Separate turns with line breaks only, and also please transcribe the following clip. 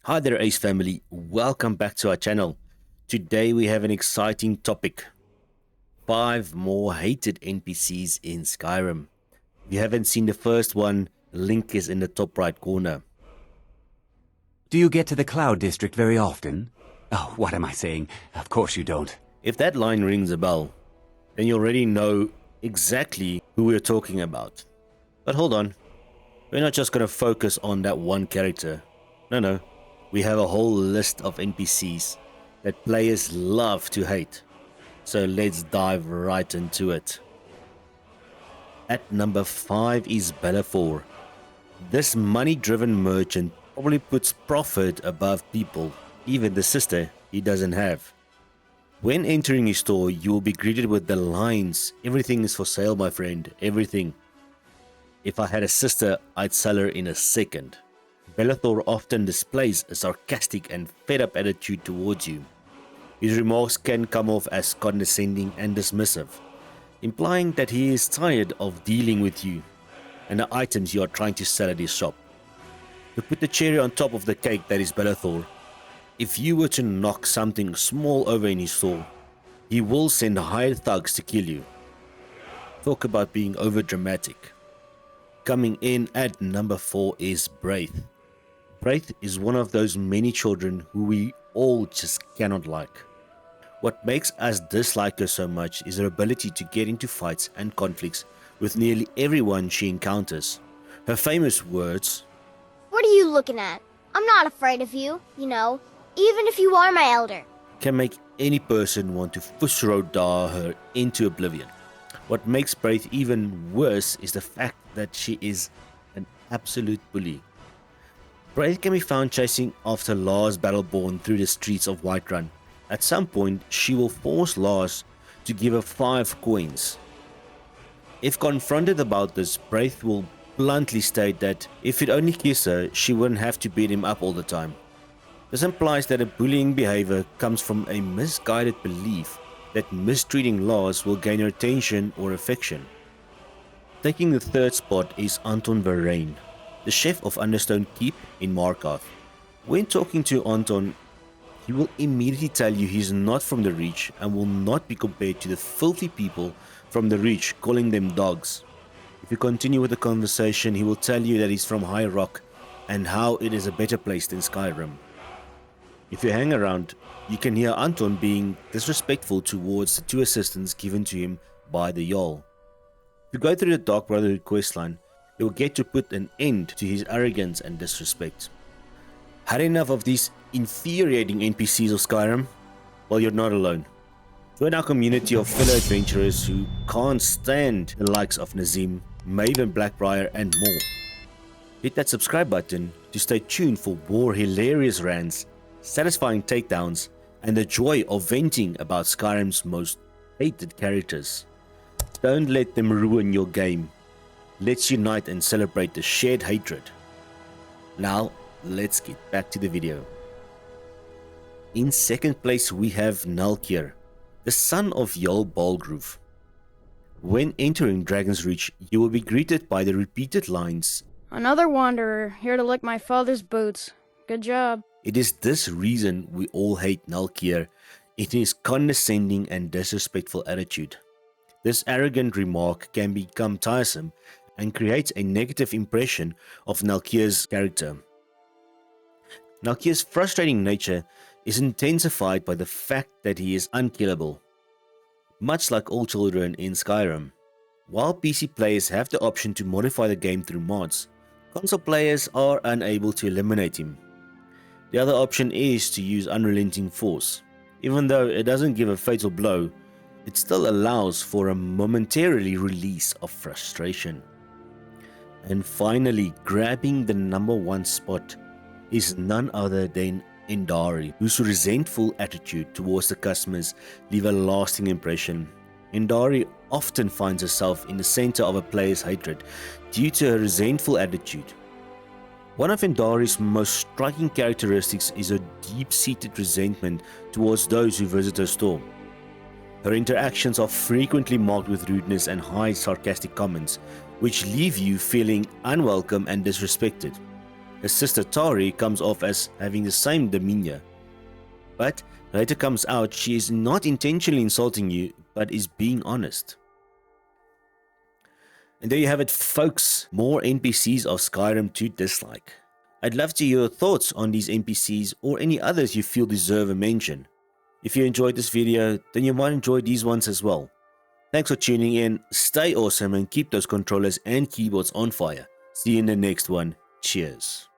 Hi there, Ace family. Welcome back to our channel. Today we have an exciting topic. 5 more hated NPCs in Skyrim. If you haven't seen the first one, link is in the top right corner.
Do you get to the Cloud District very often? Oh, what am I saying? Of course you don't.
If that line rings a bell, then you already know exactly who we're talking about. But hold on, we're not just going to focus on that one character. No. We have a whole list of NPCs that players love to hate. So let's dive right into it. At number 5 is Belfor. This money-driven merchant probably puts profit above people, even the sister he doesn't have. When entering his store, you will be greeted with the lines, "Everything is for sale, my friend, everything." If I had a sister, I'd sell her in a second. Belfor often displays a sarcastic and fed-up attitude towards you. His remarks can come off as condescending and dismissive, implying that he is tired of dealing with you and the items you are trying to sell at his shop. To put the cherry on top of the cake that is Belfor, if you were to knock something small over in his store, he will send hired thugs to kill you. Talk about being overdramatic. Coming in at number 4 is Braith. Braith is one of those many children who we all just cannot like. What makes us dislike her so much is her ability to get into fights and conflicts with nearly everyone she encounters. Her famous words,
"What are you looking at? I'm not afraid of you, even if you are my elder."
can make any person want to Fusro-da her into oblivion. What makes Braith even worse is the fact that she is an absolute bully. Braith can be found chasing after Lars Battleborn through the streets of Whiterun. At some point, she will force Lars to give her 5 coins. If confronted about this, Braith will bluntly state that if he'd only kiss her, she wouldn't have to beat him up all the time. This implies that a bullying behavior comes from a misguided belief that mistreating Lars will gain her attention or affection. Taking the 3rd spot is Anton, the chef of Understone Keep in Markarth. When talking to Anton, he will immediately tell you he's not from the Reach and will not be compared to the filthy people from the Reach, calling them dogs. If you continue with the conversation, he will tell you that he's from High Rock and how it is a better place than Skyrim. If you hang around, you can hear Anton being disrespectful towards the 2 assistants given to him by the Jarl. If you go through the Dark Brotherhood questline, you will get to put an end to his arrogance and disrespect. Had enough of these infuriating NPCs of Skyrim? Well, you're not alone. Join our community of fellow adventurers who can't stand the likes of Nazim, Maven Blackbriar and more. Hit that subscribe button to stay tuned for more hilarious rants, satisfying takedowns, and the joy of venting about Skyrim's most hated characters. Don't let them ruin your game. Let's unite and celebrate the shared hatred. Now, let's get back to the video. In 2nd place we have Nalkir, the son of Jarl Balgrove. When entering Dragon's Reach, you will be greeted by the repeated lines,
"Another wanderer, here to lick my father's boots. Good job."
It is this reason we all hate Nalkir in his condescending and disrespectful attitude. This arrogant remark can become tiresome and creates a negative impression of Nalkir's character. Nalkir's frustrating nature is intensified by the fact that he is unkillable. Much like all children in Skyrim, while PC players have the option to modify the game through mods, console players are unable to eliminate him. The other option is to use unrelenting force. Even though it doesn't give a fatal blow, it still allows for a momentarily release of frustration. And finally, grabbing the number 1 spot is none other than Indari, whose resentful attitude towards the customers leave a lasting impression. Indari often finds herself in the center of a player's hatred due to her resentful attitude. One of Indari's most striking characteristics is her deep-seated resentment towards those who visit her store. Her interactions are frequently marked with rudeness and high sarcastic comments, which leave you feeling unwelcome and disrespected. Her sister Tari comes off as having the same demeanor, but later comes out she is not intentionally insulting you, but is being honest. And there you have it, folks. More NPCs of Skyrim to dislike. I'd love to hear your thoughts on these NPCs or any others you feel deserve a mention. If you enjoyed this video, then you might enjoy these ones as well. Thanks for tuning in, stay awesome and keep those controllers and keyboards on fire. See you in the next one. Cheers.